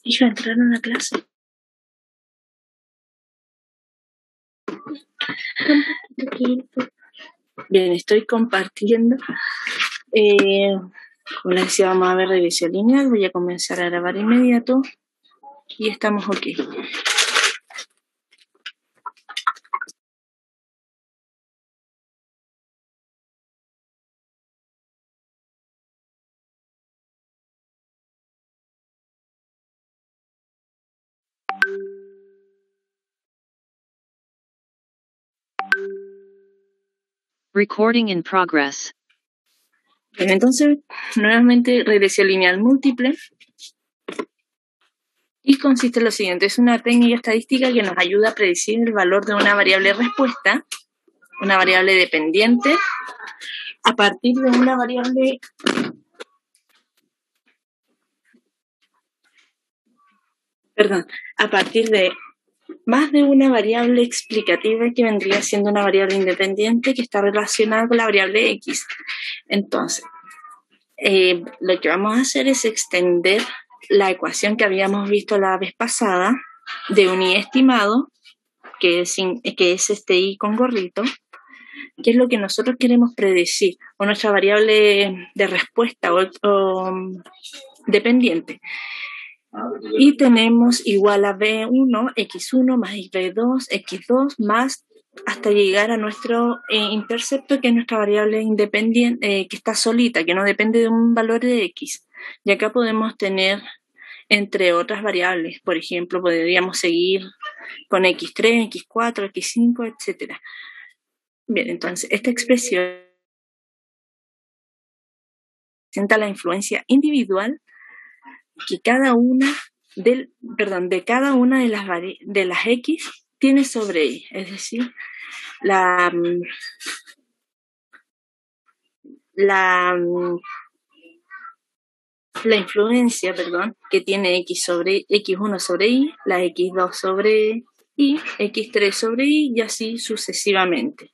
Hija, entraron a clase. Bien, estoy compartiendo. Como les decía, vamos a ver regresión lineal. Voy a comenzar a grabar inmediato. Y estamos ok. Recording in progress. Bien, entonces, nuevamente, regresión lineal múltiple. Y consiste en lo siguiente. Es una técnica estadística que nos ayuda a predecir el valor de una variable respuesta, una variable dependiente, a partir de una variable a partir de más de una variable explicativa que vendría siendo una variable independiente que está relacionada con la variable X. Entonces, lo que vamos a hacer es extender la ecuación que habíamos visto la vez pasada de un y estimado, que es este y con gorrito, que es lo que nosotros queremos predecir, o nuestra variable de respuesta o dependiente. Y tenemos igual a B1, X1 más B2, X2 más hasta llegar a nuestro intercepto, que es nuestra variable independiente, que está solita, que no depende de un valor de X. Y acá podemos tener, entre otras variables, por ejemplo, podríamos seguir con X3, X4, X5, etc. Bien, entonces, esta expresión presenta la influencia individual que cada una de cada una de las X tiene sobre Y, es decir, la influencia, que tiene X1 sobre Y, la X2 sobre Y, X3 sobre Y y así sucesivamente.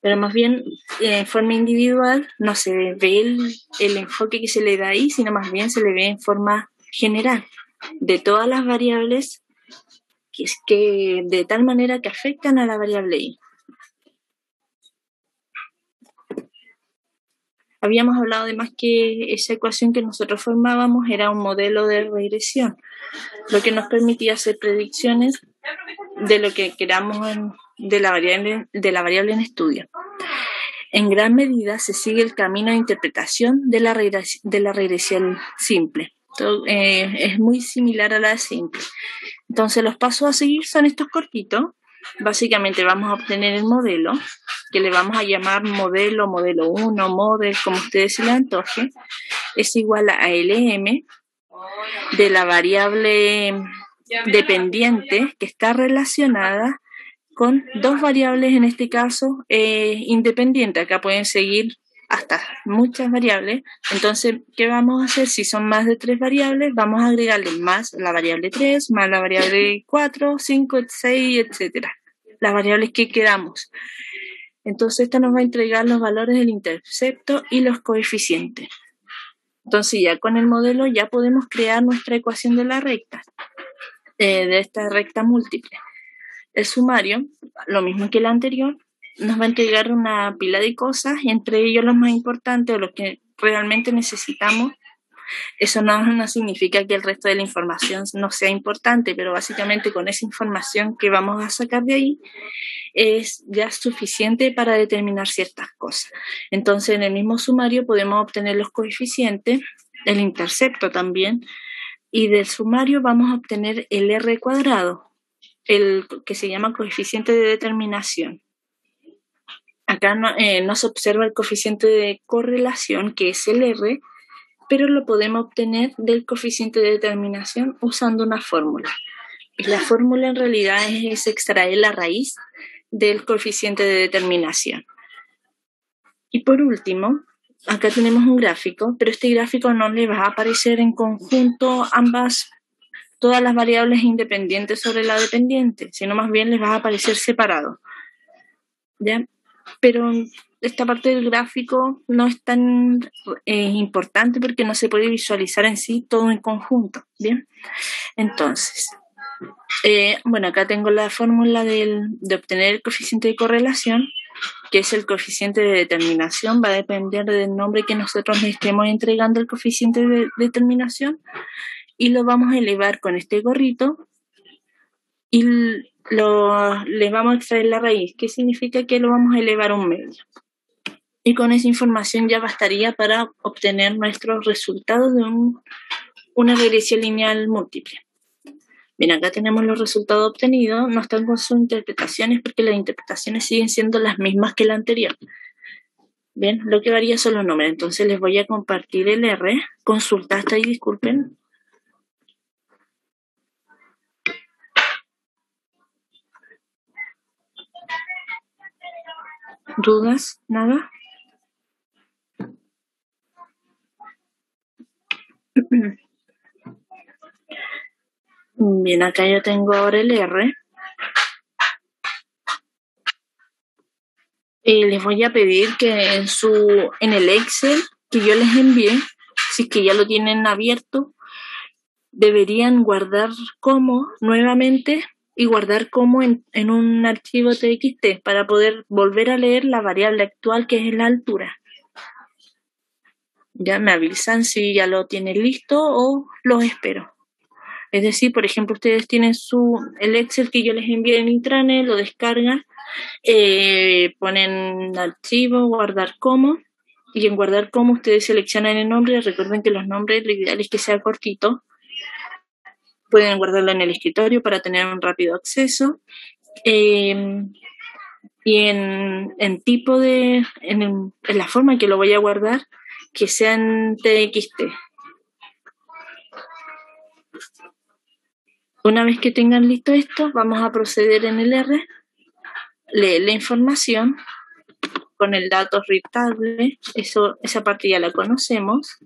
Pero más bien, en forma individual, no se ve el enfoque que se le da ahí, sino más bien se le ve en forma general de todas las variables que de tal manera que afectan a la variable Y. Habíamos hablado además que esa ecuación que nosotros formábamos era un modelo de regresión, lo que nos permitía hacer predicciones de lo que queramos de la variable en estudio. En gran medida se sigue el camino de interpretación de la regresión simple. Es muy similar a la simple. Entonces los pasos a seguir son estos cortitos. Básicamente vamos a obtener el modelo, que le vamos a llamar modelo 1, model, como ustedes se le antoje. Es igual a LM de la variable dependiente que está relacionada con dos variables, en este caso independientes. Acá pueden seguir hasta muchas variables. Entonces, ¿qué vamos a hacer? Si son más de 3 variables, vamos a agregarle más la variable 3, más la variable 4, 5, 6, etc. Las variables que queramos. Entonces, esta nos va a entregar los valores del intercepto y los coeficientes. Entonces, ya con el modelo ya podemos crear nuestra ecuación de la recta, de esta recta múltiple. El sumario, lo mismo que el anterior, nos va a entregar una pila de cosas, y entre ellos los más importantes o los que realmente necesitamos. Eso no significa que el resto de la información no sea importante, pero básicamente con esa información que vamos a sacar de ahí es ya suficiente para determinar ciertas cosas. Entonces, en el mismo sumario podemos obtener los coeficientes, el intercepto también, y del sumario vamos a obtener el R cuadrado, el que se llama coeficiente de determinación. Acá no se observa el coeficiente de correlación, que es el R, pero lo podemos obtener del coeficiente de determinación usando una fórmula. Y la fórmula en realidad es extraer la raíz del coeficiente de determinación. Y por último, acá tenemos un gráfico, pero este gráfico no le va a aparecer en conjunto todas las variables independientes sobre la dependiente, sino más bien les va a aparecer separado. ¿Ya? pero esta parte del gráfico no es tan importante porque no se puede visualizar en sí todo en conjunto, ¿bien? Entonces, bueno, acá tengo la fórmula de obtener el coeficiente de correlación, que es el coeficiente de determinación, va a depender del nombre que nosotros le estemos entregando el coeficiente de determinación, y lo vamos a elevar con este gorrito y le vamos a extraer la raíz, que significa que lo vamos a elevar a un medio. Y con esa información ya bastaría para obtener nuestros resultados de una regresión lineal múltiple. Bien, acá tenemos los resultados obtenidos, no están con sus interpretaciones porque las interpretaciones siguen siendo las mismas que la anterior. Bien, lo que varía son los números, entonces les voy a compartir el R. Consulta hasta ahí, disculpen. ¿Dudas? ¿Nada? Bien, acá yo tengo ahora el R. Les voy a pedir que en el Excel que yo les envié, si es que ya lo tienen abierto, deberían guardar como nuevamente y guardar como en un archivo TXT para poder volver a leer la variable actual, que es la altura. Ya me avisan si ya lo tienen listo o los espero. Es decir, por ejemplo, ustedes tienen el Excel que yo les envié en Intranet, lo descargan, ponen archivo, guardar como, y en guardar como ustedes seleccionan el nombre. Recuerden que los nombres, lo ideal es que sea cortito. Pueden guardarlo en el escritorio para tener un rápido acceso. Y en tipo en la forma en que lo voy a guardar, que sea en TXT. Una vez que tengan listo esto, vamos a proceder en el R, leer la información con el dato readable, esa parte ya la conocemos.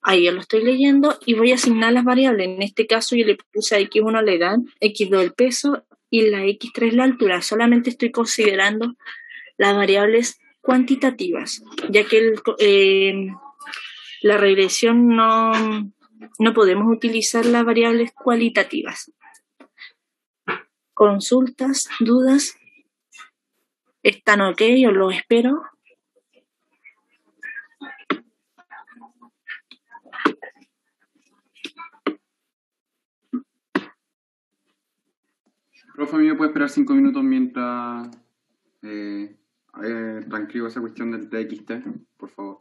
Ahí yo lo estoy leyendo y voy a asignar las variables. En este caso yo le puse a X1 la edad, X2 el peso y la X3 la altura. Solamente estoy considerando las variables cuantitativas, ya que la regresión no podemos utilizar las variables cualitativas. ¿Consultas? ¿Dudas? ¿Están ok? Yo los espero. Profe, ¿a mí me puede esperar 5 minutos mientras transcribo esa cuestión del TXT, por favor?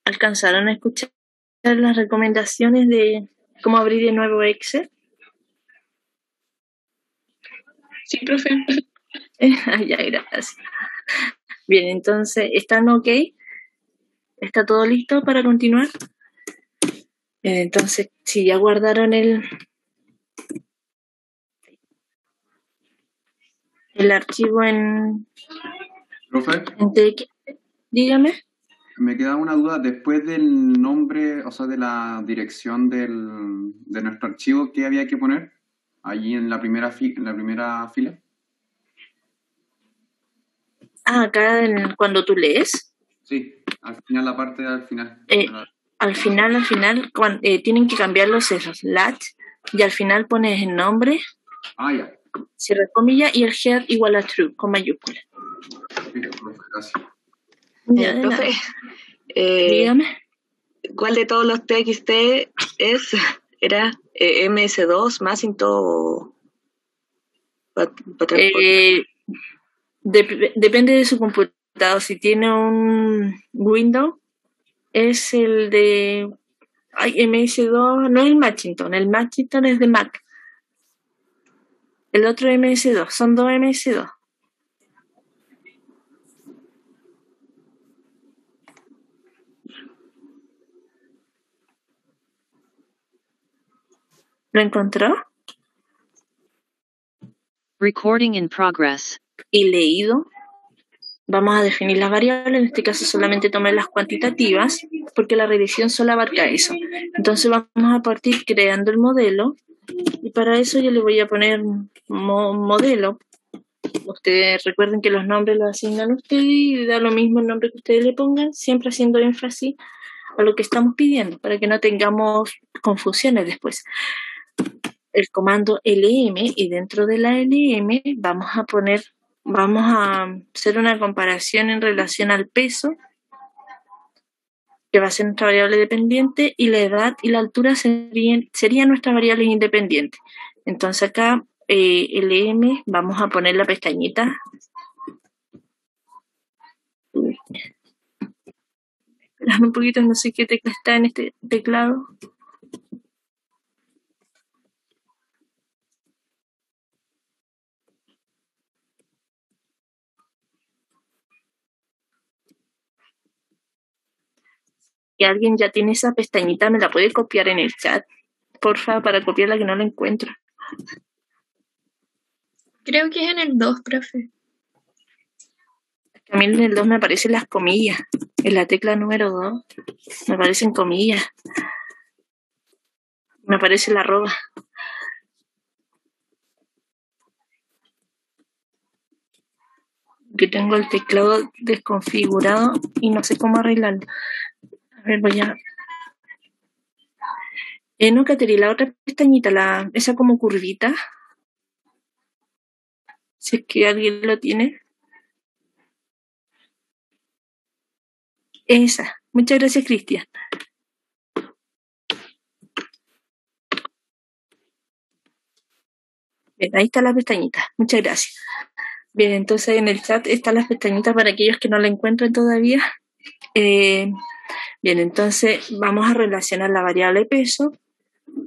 ¿Alcanzaron a escuchar las recomendaciones de cómo abrir de nuevo Excel? Sí, profe. Ya, gracias. Bien, entonces, ¿están ok? ¿Está todo listo para continuar? Entonces, si ya guardaron el archivo Profe, dígame. me queda una duda. Después del nombre, o sea, de la dirección de nuestro archivo, ¿qué había que poner allí en la primera fila? Acá cuando tú lees. Sí, al final, la parte al final. Al final, tienen que cambiar los slash y al final pones el nombre. Ya. Cierra comillas y el head igual a true, con mayúscula. Sí, profe, gracias. Profe, dígame. ¿Cuál de todos los TXT era MS2, Macintosh? Depende de su computador. Si tiene un Windows, es el de MS2, no el Macintosh es de Mac. El otro MS2, son dos MS2. ¿Lo encontró? Recording in progress. y leído, vamos a definir las variables. En este caso solamente tomé las cuantitativas porque la regresión solo abarca eso. Entonces vamos a partir creando el modelo y para eso yo le voy a poner modelo. Ustedes recuerden que los nombres los asignan ustedes y da lo mismo el nombre que ustedes le pongan, siempre haciendo énfasis a lo que estamos pidiendo para que no tengamos confusiones después. El comando LM y dentro de la LM vamos a hacer una comparación en relación al peso, que va a ser nuestra variable dependiente, y la edad y la altura serían nuestras variables independientes. Entonces acá LM vamos a poner la pestañita. Espérame un poquito, no sé qué tecla está en este teclado. Si alguien ya tiene esa pestañita, ¿me la puede copiar en el chat? Porfa, para copiarla que no la encuentro. Creo que es en el 2, profe. También en el 2 me aparecen las comillas. En la tecla número 2 me aparecen comillas. Me aparece la arroba. Que tengo el teclado desconfigurado y no sé cómo arreglarlo. A ver, voy a... no, Cateri, la otra pestañita, esa como curvita. Si es que alguien lo tiene. Esa. Muchas gracias, Cristian. Bien, ahí está la pestañita. Muchas gracias. Bien, entonces en el chat están las pestañitas para aquellos que no la encuentran todavía. Bien, entonces vamos a relacionar la variable peso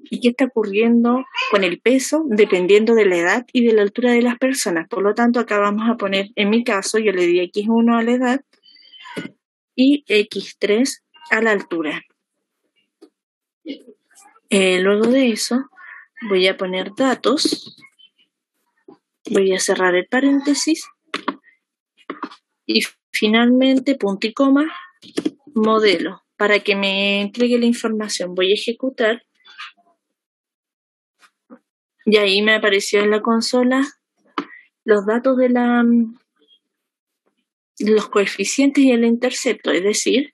y qué está ocurriendo con el peso dependiendo de la edad y de la altura de las personas. Por lo tanto, acá vamos a poner, en mi caso, yo le di X1 a la edad y X3 a la altura. Luego de eso, voy a poner datos, voy a cerrar el paréntesis y finalmente punto y coma, modelo. Para que me entregue la información, voy a ejecutar y ahí me apareció en la consola los datos de los coeficientes y el intercepto, es decir,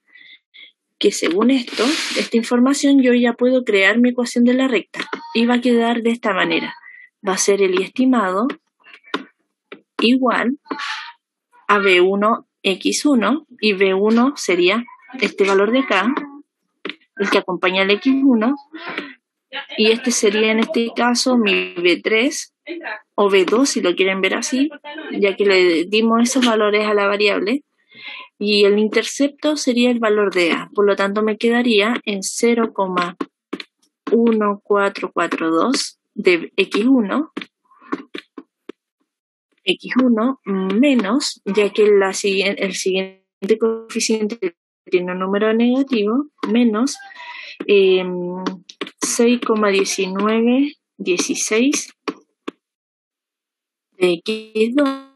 que según esta información yo ya puedo crear mi ecuación de la recta y va a quedar de esta manera. Va a ser el I estimado igual a B1X1 y B1 sería este valor de acá, el que acompaña al X1, y este sería en este caso mi B3 o B2 si lo quieren ver así, ya que le dimos esos valores a la variable, y el intercepto sería el valor de A, por lo tanto me quedaría en 0,1442 de X1 menos, ya que el siguiente coeficiente tiene un número negativo, menos 6,1916 de X2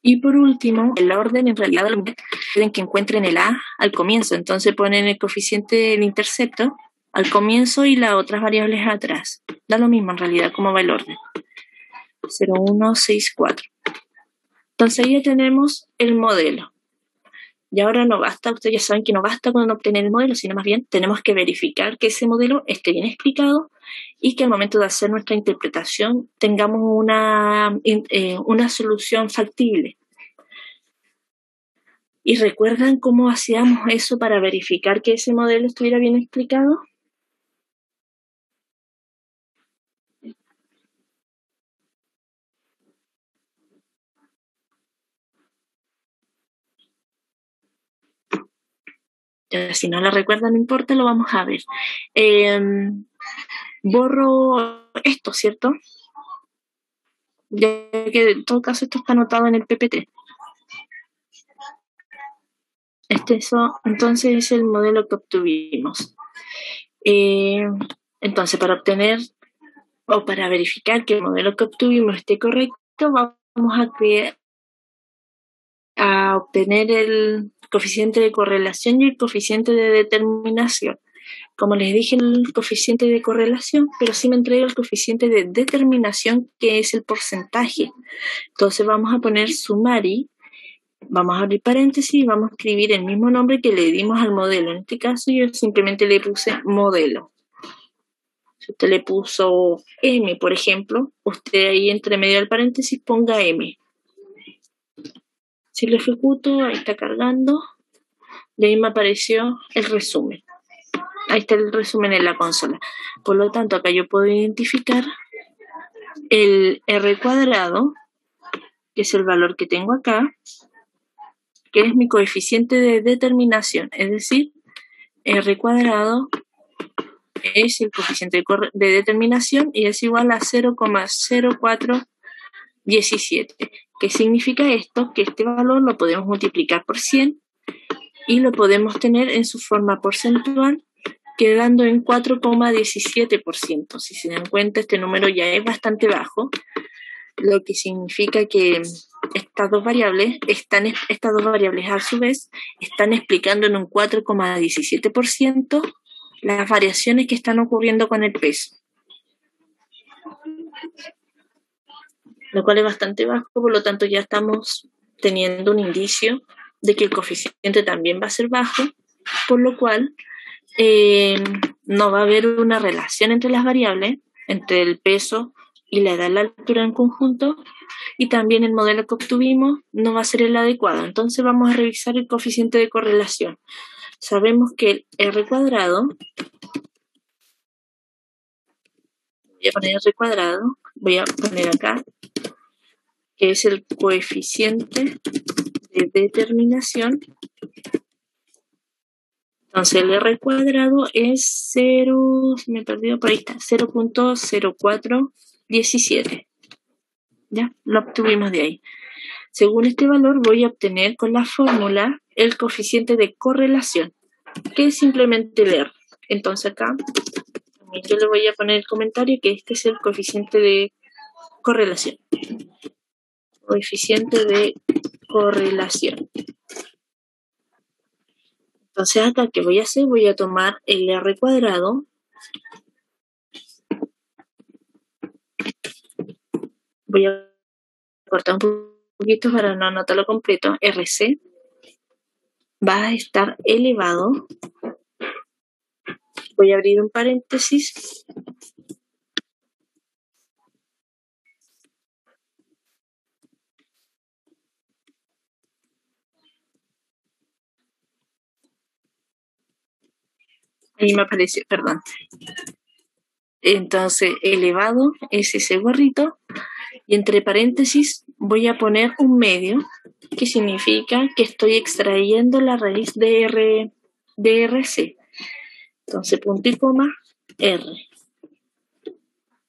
y por último, el orden en realidad quieren que encuentren el A al comienzo, entonces ponen el coeficiente del intercepto al comienzo y las otras variables atrás. Da lo mismo en realidad cómo va el orden. 0164. Entonces ahí ya tenemos el modelo. Y ahora no basta, ustedes ya saben que no basta con obtener el modelo, sino más bien tenemos que verificar que ese modelo esté bien explicado y que al momento de hacer nuestra interpretación tengamos una solución factible. ¿Y recuerdan cómo hacíamos eso para verificar que ese modelo estuviera bien explicado? Si no la recuerdan, no importa, lo vamos a ver. Borro esto, ¿cierto? Ya que en todo caso esto está anotado en el PPT. Entonces es el modelo que obtuvimos. Entonces, para obtener o para verificar que el modelo que obtuvimos esté correcto, vamos a obtener el coeficiente de correlación y el coeficiente de determinación. Como les dije, el coeficiente de correlación, pero sí me entrega el coeficiente de determinación, que es el porcentaje. Entonces vamos a poner sumari, vamos a abrir paréntesis y vamos a escribir el mismo nombre que le dimos al modelo. En este caso yo simplemente le puse modelo. Si usted le puso M, por ejemplo, usted ahí entre medio del paréntesis ponga M. Si lo ejecuto, ahí está cargando. De ahí me apareció el resumen. Ahí está el resumen en la consola. Por lo tanto, acá yo puedo identificar el R cuadrado, que es el valor que tengo acá, que es mi coeficiente de determinación. Es decir, R cuadrado es el coeficiente de determinación y es igual a 0,0417. ¿Qué significa esto? Que este valor lo podemos multiplicar por 100 y lo podemos tener en su forma porcentual, quedando en 4,17%. Si se dan cuenta, este número ya es bastante bajo, lo que significa que estas dos variables a su vez están explicando en un 4,17% las variaciones que están ocurriendo con el peso, lo cual es bastante bajo. Por lo tanto ya estamos teniendo un indicio de que el coeficiente también va a ser bajo, por lo cual no va a haber una relación entre las variables, entre el peso y la edad y la altura en conjunto, y también el modelo que obtuvimos no va a ser el adecuado. Entonces vamos a revisar el coeficiente de correlación. Sabemos que el R cuadrado, voy a poner R cuadrado, voy a poner acá, que es el coeficiente de determinación. Entonces el R cuadrado es 0.0417. Ya, lo obtuvimos de ahí. Según este valor voy a obtener con la fórmula el coeficiente de correlación, que es simplemente el R. Entonces acá yo le voy a poner el comentario que este es el coeficiente de correlación. Coeficiente de correlación. Entonces acá, ¿qué voy a hacer? Voy a tomar el R cuadrado. Voy a cortar un poquito para no anotarlo completo. RC va a estar elevado. Voy a abrir un paréntesis. Ahí me apareció, perdón. Entonces, elevado es ese gorrito. Y entre paréntesis voy a poner un medio, que significa que estoy extrayendo la raíz de RC. Entonces, punto y coma, R.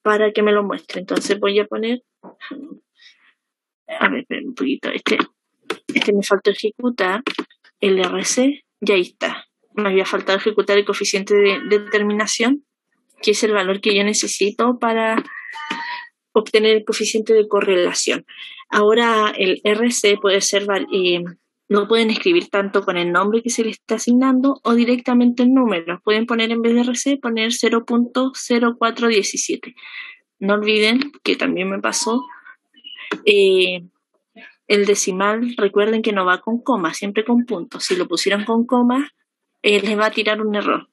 Para que me lo muestre. Entonces voy a poner... A ver, espera un poquito. Este me faltó ejecutar el RC. Y ahí está. Me había faltado ejecutar el coeficiente de determinación, que es el valor que yo necesito para obtener el coeficiente de correlación. Ahora el RC puede ser, lo pueden escribir tanto con el nombre que se le está asignando o directamente en números. Pueden poner en vez de RC, poner 0.0417. No olviden que también me pasó el decimal, recuerden que no va con coma, siempre con puntos. Si lo pusieron con coma, les va a tirar un error.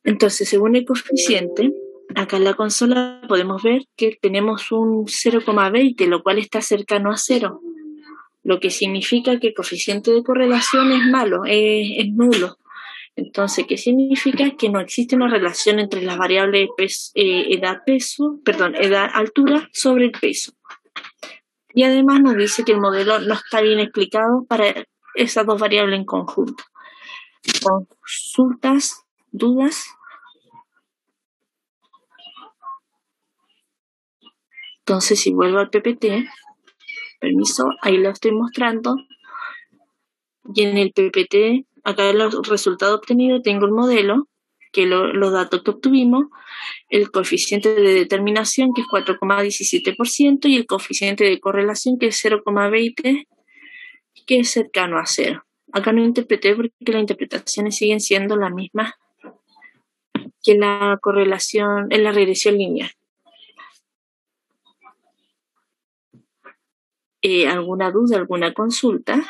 Entonces, según el coeficiente, acá en la consola podemos ver que tenemos un 0,20, lo cual está cercano a 0, lo que significa que el coeficiente de correlación es malo, es nulo. Entonces, ¿qué significa? Que no existe una relación entre las variables edad-altura sobre el peso. Y además nos dice que el modelo no está bien explicado para esas dos variables en conjunto. Consultas, dudas. Entonces, si vuelvo al PPT, permiso, ahí lo estoy mostrando. Y en el PPT, acá en los resultados obtenidos, tengo el modelo, que los datos que obtuvimos, el coeficiente de determinación, que es 4,17%, y el coeficiente de correlación, que es 0,20, que es cercano a 0. Acá no interpreté porque las interpretaciones siguen siendo las mismas que en la correlación, en la regresión lineal. ¿Alguna duda, alguna consulta?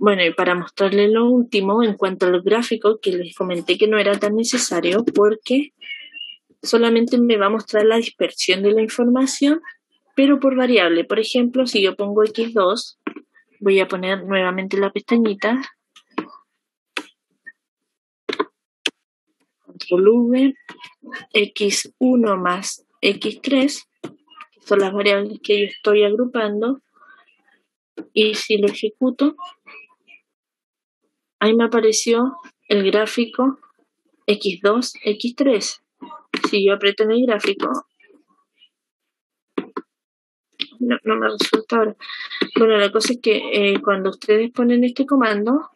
Bueno, y para mostrarles lo último, en cuanto a los gráficos, que les comenté que no era tan necesario porque solamente me va a mostrar la dispersión de la información, pero por variable. Por ejemplo, si yo pongo X2, voy a poner nuevamente la pestañita, control V, X1 más X3, que son las variables que yo estoy agrupando, y si lo ejecuto, ahí me apareció el gráfico X2, X3. Si yo aprieto en el gráfico, no me resulta ahora. Bueno, la cosa es que cuando ustedes ponen este comando,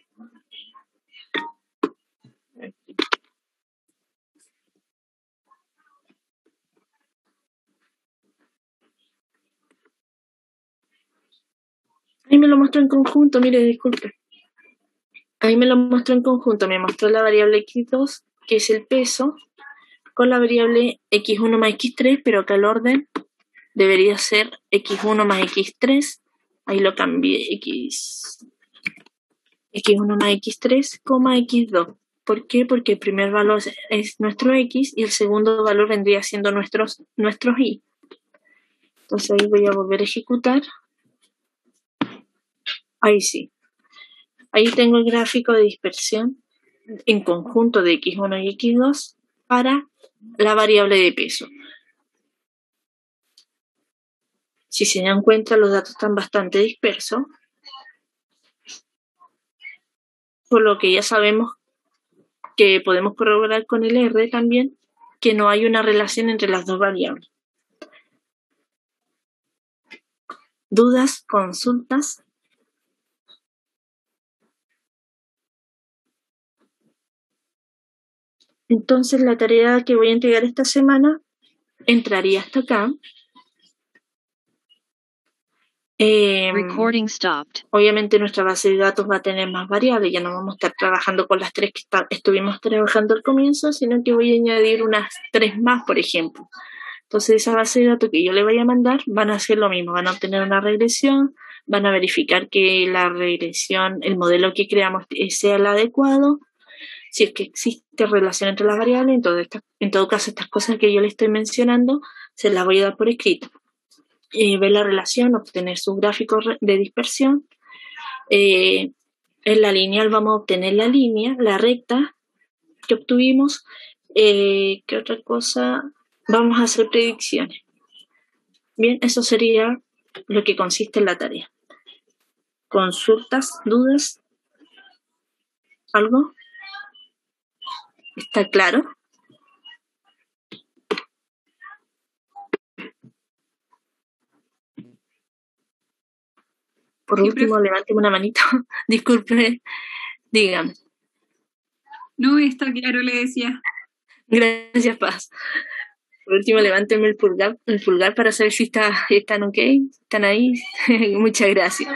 ahí me lo mostró en conjunto, mire, disculpe. Ahí me lo mostró en conjunto, me mostró la variable X2, que es el peso, con la variable X1 más X3, pero acá el orden debería ser X1 más X3. Ahí lo cambié, X1 más X3, X2. ¿Por qué? Porque el primer valor es nuestro X y el segundo valor vendría siendo nuestros Y. Entonces ahí voy a volver a ejecutar. Ahí sí. Ahí tengo el gráfico de dispersión en conjunto de X1 y X2 para la variable de peso. Si se dan cuenta, los datos están bastante dispersos, por lo que ya sabemos que podemos corroborar con el R también que no hay una relación entre las dos variables. ¿Dudas? ¿Consultas? Entonces la tarea que voy a entregar esta semana entraría hasta acá. Recording stopped. Obviamente nuestra base de datos va a tener más variables, ya no vamos a estar trabajando con las 3 que estuvimos trabajando al comienzo, sino que voy a añadir unas 3 más, por ejemplo. Entonces esa base de datos que yo le vaya a mandar van a hacer lo mismo, van a obtener una regresión, van a verificar que la regresión, el modelo que creamos sea el adecuado, si es que existe relación entre las variables. En todo caso estas cosas que yo le estoy mencionando se las voy a dar por escrito. Ver la relación, obtener sus gráficos de dispersión. En la lineal vamos a obtener la línea, la recta que obtuvimos. ¿Qué otra cosa? Vamos a hacer predicciones. Bien, eso sería lo que consiste en la tarea. ¿Consultas? ¿Dudas? ¿Algo? ¿Está claro? Por último, levánteme una manito. Disculpe, dígame. No, está claro, le decía. Gracias, Paz. Por último, levánteme el pulgar para saber si están ok, están ahí. Muchas gracias.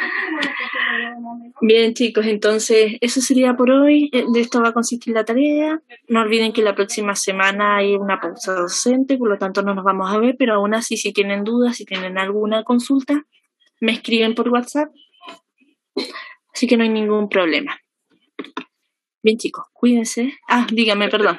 Bien, chicos, entonces eso sería por hoy. De esto va a consistir la tarea. No olviden que la próxima semana hay una pausa docente, por lo tanto no nos vamos a ver, pero aún así, si tienen dudas, si tienen alguna consulta, me escriben por WhatsApp. Así que no hay ningún problema. Bien, chicos, cuídense. Dígame, perdón.